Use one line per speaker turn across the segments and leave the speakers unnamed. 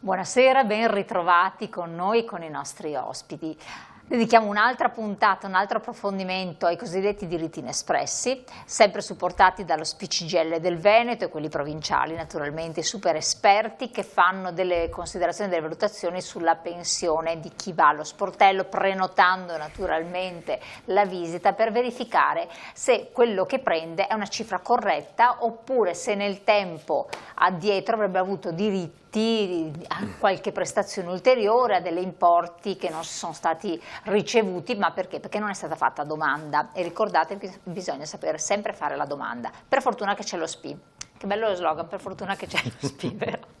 Buonasera, ben ritrovati con noi e con i nostri ospiti. Dedichiamo un'altra puntata, un altro approfondimento ai cosiddetti diritti inespressi, sempre supportati dallo SPI-CGIL del Veneto e quelli provinciali, naturalmente, super esperti che fanno delle considerazioni, delle valutazioni sulla pensione di chi va allo sportello, prenotando naturalmente la visita per verificare se quello che prende è una cifra corretta oppure se nel tempo addietro avrebbe avuto diritti a qualche prestazione ulteriore, a delle importi che non sono stati ricevuti, ma perché? Perché non è stata fatta domanda, e ricordate che bisogna sapere sempre fare la domanda. Per fortuna che c'è lo SPI. Che bello lo slogan, per fortuna che c'è lo SPI, vero?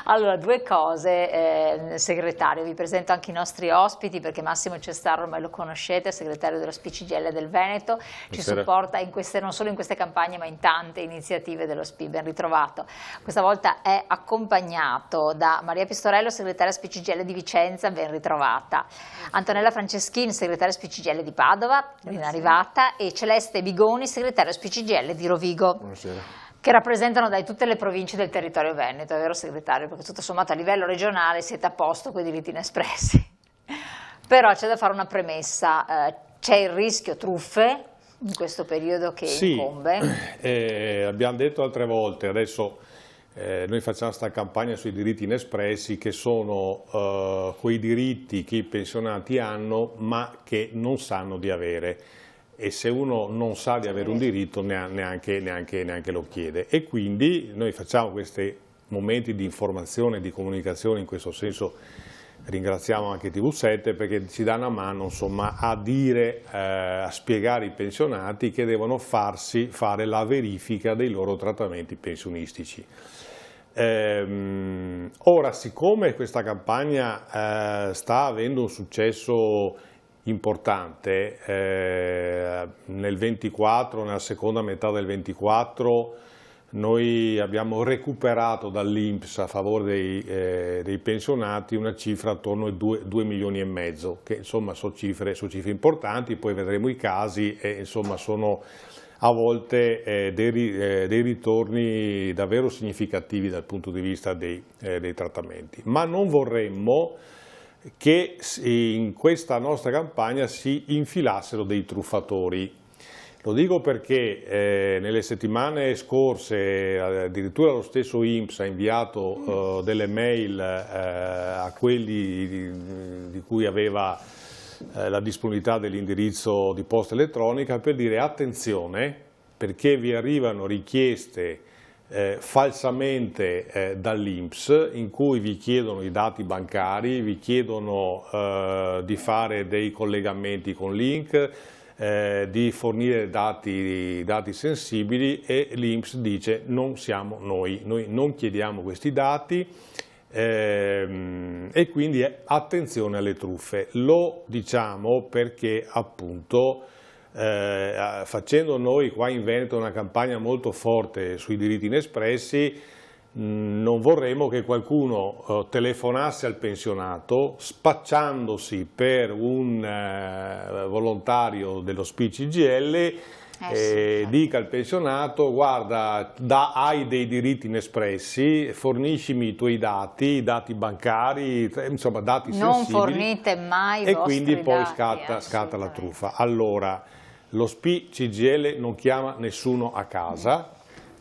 Allora, due cose, segretario, vi presento anche i nostri ospiti perché Massimo Cestarro ormai lo conoscete, segretario dello SPI-CGIL del Veneto, ci supporta in queste, non solo in queste campagne ma in tante iniziative dello SPI, ben ritrovato. Questa volta è accompagnato da Maria Pistorello, segretaria SPI-CGIL di Vicenza, ben ritrovata, Antonella Franceschini, segretaria SPI-CGIL di Padova, ben arrivata, e Celeste Bigoni, segretaria SPI-CGIL di Rovigo.
Buonasera.
Che rappresentano tutte le province del territorio veneto, è vero segretario? Perché tutto sommato a livello regionale siete a posto con i diritti inespressi. Però c'è da fare una premessa, c'è il rischio truffe in questo periodo che incombe?
Abbiamo detto altre volte, adesso noi facciamo questa campagna sui diritti inespressi che sono quei diritti che i pensionati hanno ma che non sanno di avere. E se uno non sa di avere un diritto neanche lo chiede, e quindi noi facciamo questi momenti di informazione e di comunicazione. In questo senso ringraziamo anche TV7 perché ci dà una mano, insomma, a dire, a spiegare ai pensionati che devono fare la verifica dei loro trattamenti pensionistici. Ora, siccome questa campagna sta avendo un successo importante, nel 24, nella seconda metà del 24, noi abbiamo recuperato dall'INPS a favore dei pensionati una cifra attorno ai 2 milioni e mezzo, che insomma sono cifre importanti. Poi vedremo i casi e insomma sono a volte dei ritorni davvero significativi dal punto di vista dei trattamenti. Ma non vorremmo che in questa nostra campagna si infilassero dei truffatori. Lo dico perché nelle settimane scorse addirittura lo stesso INPS ha inviato delle mail a quelli di cui aveva la disponibilità dell'indirizzo di posta elettronica per dire attenzione perché vi arrivano richieste falsamente dall'INPS in cui vi chiedono i dati bancari, vi chiedono di fare dei collegamenti con link, di fornire dati sensibili, e l'INPS dice non siamo noi non chiediamo questi dati, e quindi attenzione alle truffe. Lo diciamo perché appunto facendo noi qua in Veneto una campagna molto forte sui diritti inespressi, non vorremmo che qualcuno telefonasse al pensionato spacciandosi per un volontario dello SPI-CGIL, dica al pensionato: guarda, hai dei diritti inespressi, forniscimi i tuoi dati, i dati bancari, insomma dati sensibili.
Non fornite mai
i vostri dati. E quindi poi scatta la truffa. Allora, lo SPI-CGIL non chiama nessuno a casa,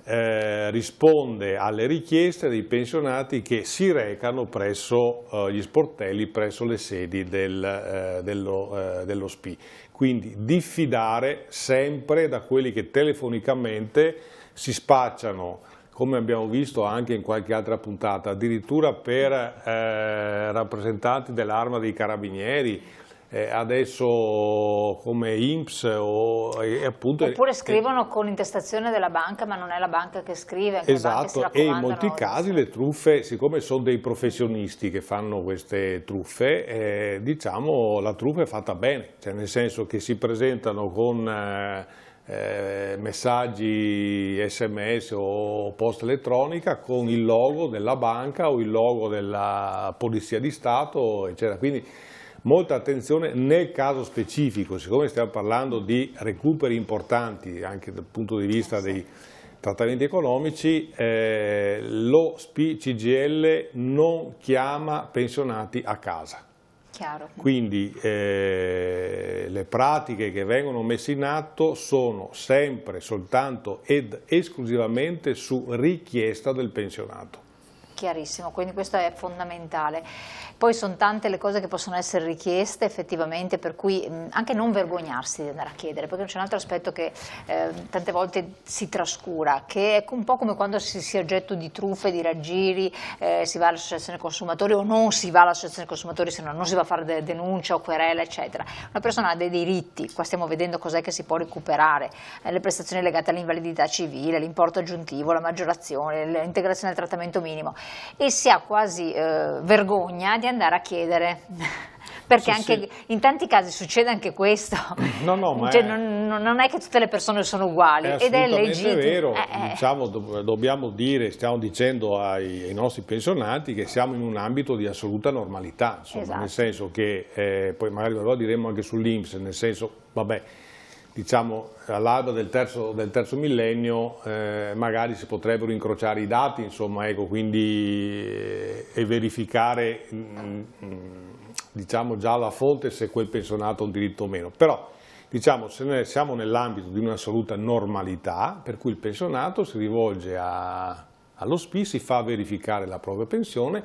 risponde alle richieste dei pensionati che si recano presso gli sportelli, presso le sedi dello SPI. Quindi diffidare sempre da quelli che telefonicamente si spacciano, come abbiamo visto anche in qualche altra puntata, addirittura per rappresentanti dell'Arma dei Carabinieri, adesso come INPS appunto.
Oppure scrivono con intestazione della banca, ma non è la banca che scrive.
Esatto, e in molti casi le truffe, siccome sono dei professionisti che fanno queste truffe, diciamo la truffa è fatta bene, cioè nel senso che si presentano con messaggi SMS o posta elettronica con il logo della banca o il logo della Polizia di Stato, eccetera. Quindi molta attenzione nel caso specifico, siccome stiamo parlando di recuperi importanti anche dal punto di vista trattamenti economici, lo SPI-CGIL non chiama pensionati a casa.
Chiaro.
Quindi le pratiche che vengono messe in atto sono sempre, soltanto ed esclusivamente su richiesta del pensionato.
Chiarissimo, quindi questo è fondamentale. Poi sono tante le cose che possono essere richieste effettivamente, per cui anche non vergognarsi di andare a chiedere, perché c'è un altro aspetto che tante volte si trascura, che è un po' come quando si è oggetto di truffe, di raggiri, si va all'associazione consumatori o non si va all'associazione consumatori, se no non si va a fare denuncia o querela, eccetera. Una persona ha dei diritti, qua stiamo vedendo cos'è che si può recuperare, le prestazioni legate all'invalidità civile, l'importo aggiuntivo, la maggiorazione, l'integrazione del trattamento minimo, e si ha quasi vergogna di andare a chiedere, perché anche in tanti casi succede anche questo.
Ma
cioè, non è che tutte le persone sono uguali, ed è legittimo.
È vero, diciamo, dobbiamo dire, stiamo dicendo ai nostri pensionati che siamo in un ambito di assoluta normalità, insomma, esatto. Nel senso che, poi magari lo diremo anche sull'INPS, nel senso, vabbè, diciamo all'alba del terzo millennio magari si potrebbero incrociare i dati, insomma, ecco, quindi e verificare diciamo già alla fonte se quel pensionato ha un diritto o meno, però diciamo siamo nell'ambito di un'assoluta normalità, per cui il pensionato si rivolge allo SPI, si fa verificare la propria pensione.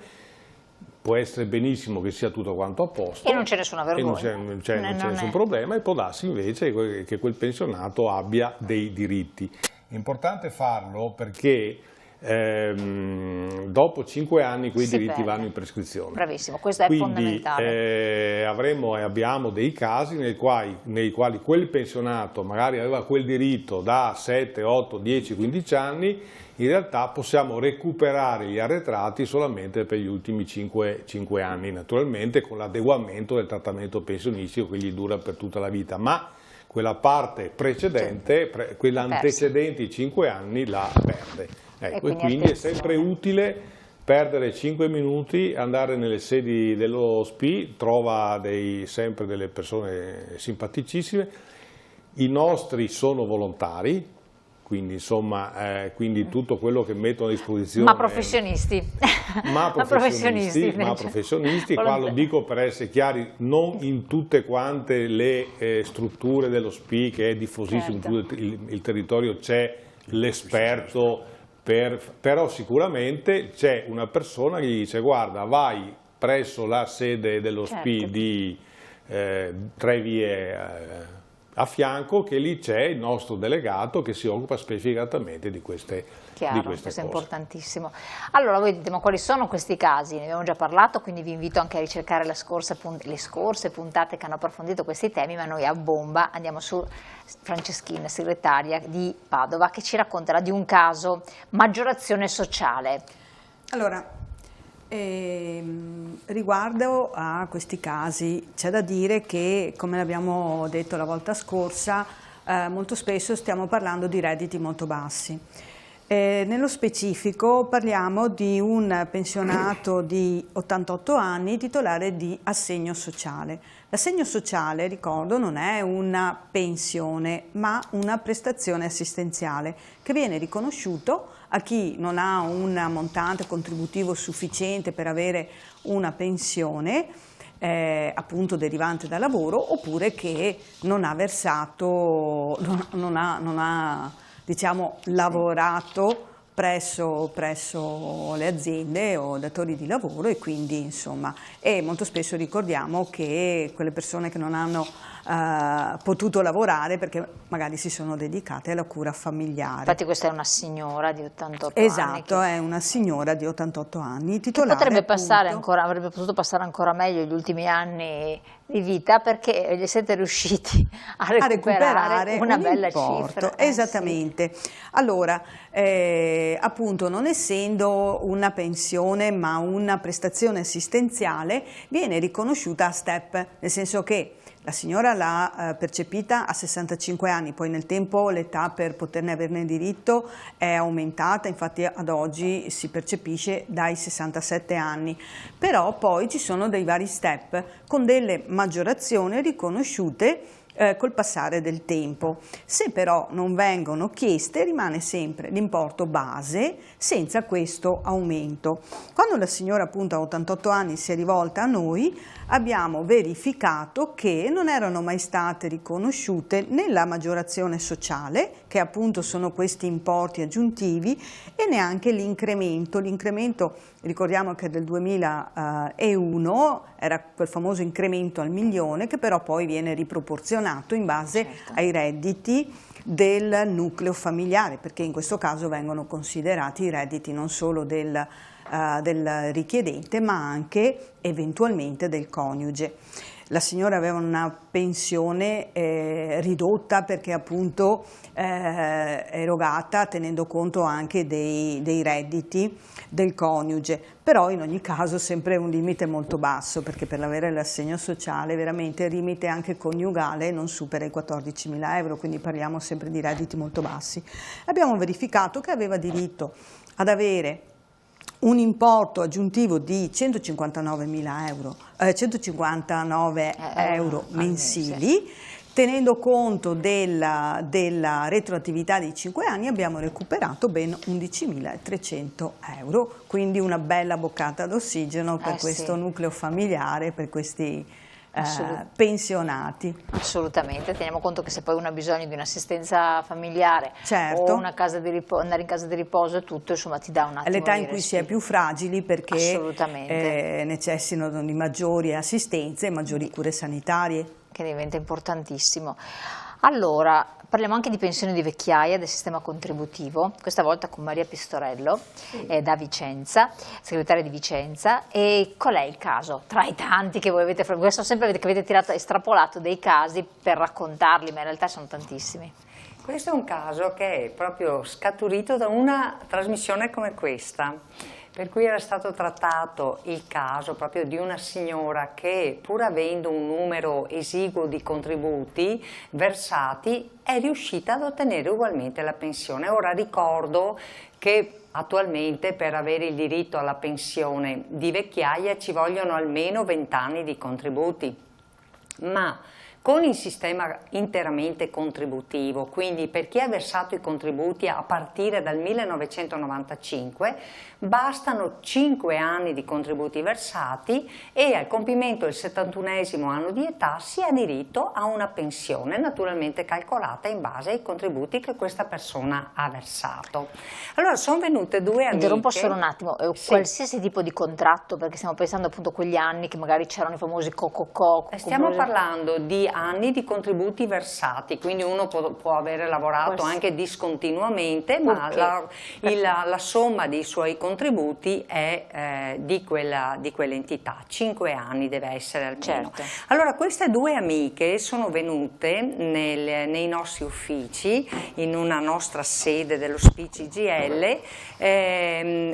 Può essere benissimo che sia tutto quanto a posto.
E non c'è nessuna vergogna.
Non c'è nessun problema, e può darsi invece che quel pensionato abbia dei diritti. È importante farlo perché dopo 5 anni quei diritti vanno in prescrizione.
Bravissimo, questo è fondamentale.
Avremo e abbiamo dei casi nei quali quel pensionato magari aveva quel diritto da 7, 8, 10, 15 anni, in realtà possiamo recuperare gli arretrati solamente per gli ultimi 5 anni, naturalmente con l'adeguamento del trattamento pensionistico che gli dura per tutta la vita, ma quella parte precedente, quella antecedenti 5 anni, la perde. Ecco, e quindi è sempre utile perdere 5 minuti, andare nelle sedi dello SPI, trova sempre delle persone simpaticissime, i nostri sono volontari, quindi insomma quindi tutto quello che mettono a disposizione.
Ma professionisti.
Ma professionisti, qua lo dico per essere chiari, non in tutte quante le strutture dello SPI, che è diffusissimo, certo. In tutto il territorio c'è l'esperto, però sicuramente c'è una persona che gli dice: guarda, vai presso la sede dello SPI di 3 vie a fianco, che lì c'è il nostro delegato che si occupa specificatamente di queste cose.
Questo è importantissimo. Allora, voi dite: ma quali sono questi casi? Ne abbiamo già parlato, quindi vi invito anche a ricercare le scorse puntate che hanno approfondito questi temi, ma noi a bomba andiamo su Franceschina, segretaria di Padova, che ci racconterà di un caso: maggiorazione sociale.
Allora, riguardo a questi casi c'è da dire che, come abbiamo detto la volta scorsa, molto spesso stiamo parlando di redditi molto bassi. Nello specifico parliamo di un pensionato di 88 anni titolare di assegno sociale. L'assegno sociale, ricordo, non è una pensione ma una prestazione assistenziale che viene riconosciuto a chi non ha un montante contributivo sufficiente per avere una pensione appunto derivante dal lavoro, oppure che non ha versato, non ha diciamo lavorato presso le aziende o datori di lavoro, e quindi insomma, e molto spesso ricordiamo che quelle persone che non hanno potuto lavorare perché magari si sono dedicate alla cura familiare.
Infatti questa è una signora di 88
anni. Esatto, è una signora di 88 anni, titolare,
potrebbe passare ancora, avrebbe potuto passare ancora meglio gli ultimi anni di vita, perché gli siete riusciti a recuperare una bella cifra.
Esattamente. Sì. Allora, appunto, non essendo una pensione ma una prestazione assistenziale, viene riconosciuta a step, nel senso che la signora l'ha percepita a 65 anni, poi nel tempo l'età per poterne averne diritto è aumentata, infatti ad oggi si percepisce dai 67 anni, però poi ci sono dei vari step con delle maggiorazioni riconosciute col passare del tempo. Se però non vengono chieste rimane sempre l'importo base senza questo aumento. Quando la signora appunto a 88 anni si è rivolta a noi abbiamo verificato che non erano mai state riconosciute né la maggiorazione sociale, che appunto sono questi importi aggiuntivi, e neanche l'incremento. L'incremento, ricordiamo che del 2001 era quel famoso incremento al milione, che però poi viene riproporzionato in base ai redditi del nucleo familiare, perché in questo caso vengono considerati i redditi non solo del richiedente ma anche eventualmente del coniuge. La signora aveva una pensione ridotta perché appunto erogata tenendo conto anche dei redditi del coniuge, però in ogni caso sempre un limite molto basso, perché per avere l'assegno sociale veramente il limite anche coniugale non supera i 14.000 euro, quindi parliamo sempre di redditi molto bassi. Abbiamo verificato che aveva diritto ad avere un importo aggiuntivo di 159 euro mensili, tenendo conto della retroattività di 5 anni abbiamo recuperato ben 11.300 euro, quindi una bella boccata d'ossigeno per questo nucleo familiare, per questi pensionati.
Assolutamente, teniamo conto che se poi uno ha bisogno di un'assistenza familiare o una casa di andare in casa di riposo e tutto, insomma ti dà un attimo
all'età in cui si è più fragili, perché necessitano di maggiori assistenze e maggiori cure sanitarie.
Che diventa importantissimo. Allora, parliamo anche di pensione di vecchiaia, del sistema contributivo, questa volta con Maria Pistorello da Vicenza, segretaria di Vicenza. E qual è il caso tra i tanti che voi avete, so sempre che avete estrapolato dei casi per raccontarli, ma in realtà sono tantissimi.
Questo è un caso che è proprio scaturito da una trasmissione come questa, per cui era stato trattato il caso proprio di una signora che, pur avendo un numero esiguo di contributi versati, è riuscita ad ottenere ugualmente la pensione. Ora ricordo che attualmente per avere il diritto alla pensione di vecchiaia ci vogliono almeno 20 anni di contributi, ma con il sistema interamente contributivo, quindi per chi ha versato i contributi a partire dal 1995, bastano 5 anni di contributi versati e al compimento del 71esimo anno di età si ha diritto a una pensione, naturalmente calcolata in base ai contributi che questa persona ha versato. Allora sono venute due amiche.
Interrompo solo un attimo, qualsiasi tipo di contratto, perché stiamo pensando appunto a quegli anni che magari c'erano i famosi co-co-co.
Stiamo parlando di anni di contributi versati, quindi uno può avere lavorato anche discontinuamente, ma la somma dei suoi contributi è di quell'entità, 5 anni deve essere almeno.
Certo.
Allora queste due amiche sono venute nei nostri uffici, in una nostra sede dello SPI CGIL,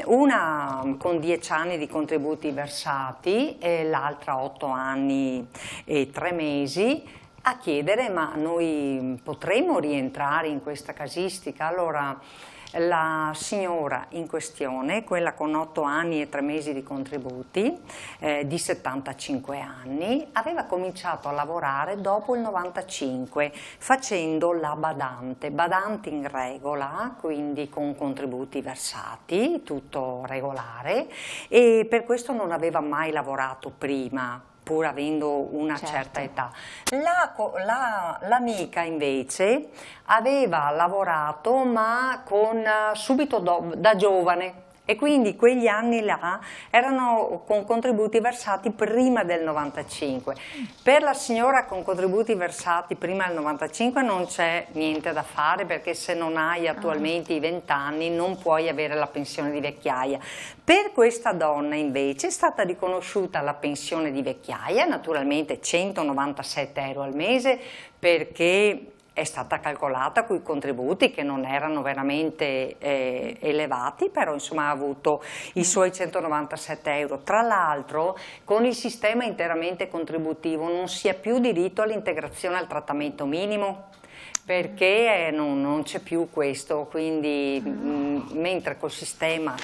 una con 10 anni di contributi versati e l'altra 8 anni e 3 mesi, a chiedere: ma noi potremmo rientrare in questa casistica? Allora la signora in questione, quella con 8 anni e 3 mesi di contributi, di 75 anni, aveva cominciato a lavorare dopo il 95 facendo la badante in regola, quindi con contributi versati, tutto regolare, e per questo non aveva mai lavorato prima, pur avendo una certa età. L'amica invece aveva lavorato ma subito da giovane, e quindi quegli anni là erano con contributi versati prima del 95. Per la signora con contributi versati prima del 95 non c'è niente da fare, perché se non hai attualmente i 20 anni non puoi avere la pensione di vecchiaia. Per questa donna invece è stata riconosciuta la pensione di vecchiaia, naturalmente 197 euro al mese, perché è stata calcolata con i contributi che non erano veramente elevati, però insomma ha avuto i suoi 197 euro. Tra l'altro con il sistema interamente contributivo non si ha più diritto all'integrazione al trattamento minimo, perché non c'è più questo, quindi mentre col sistema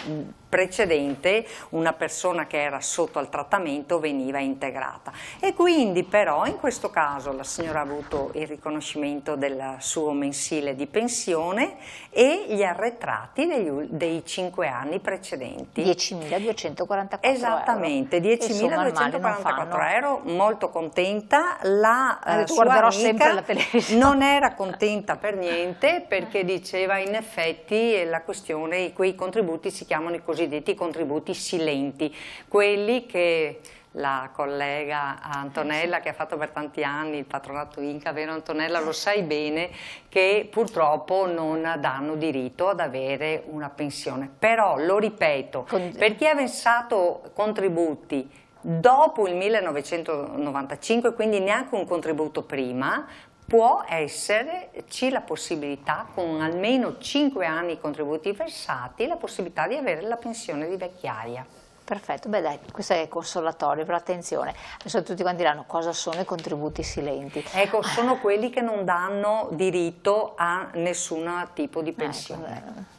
precedente una persona che era sotto al trattamento veniva integrata, e quindi però in questo caso la signora ha avuto il riconoscimento del suo mensile di pensione e gli arretrati dei 5 anni precedenti.
10.244
esattamente, 10.244 euro. Molto contenta. La sua
guarderò
amica
sempre la televisione.
non era contenta per niente, perché diceva in effetti la questione, quei contributi si chiamano i cosiddetti contributi silenti, quelli che la collega Antonella, che ha fatto per tanti anni il patronato Inca, vero Antonella, lo sai bene, che purtroppo non danno diritto ad avere una pensione. Però, lo ripeto, per chi ha versato contributi dopo il 1995, quindi neanche un contributo prima, può esserci la possibilità, con almeno 5 anni contributi versati, la possibilità di avere la pensione di vecchiaia.
Perfetto, beh dai, questo è consolatorio, però attenzione, adesso tutti quanti diranno cosa sono i contributi silenti.
Ecco, sono quelli che non danno diritto a nessun tipo di pensione.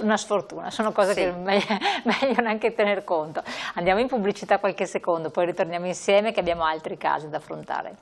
Una sfortuna, sono cose che è meglio neanche tener conto. Andiamo in pubblicità qualche secondo, poi ritorniamo insieme che abbiamo altri casi da affrontare.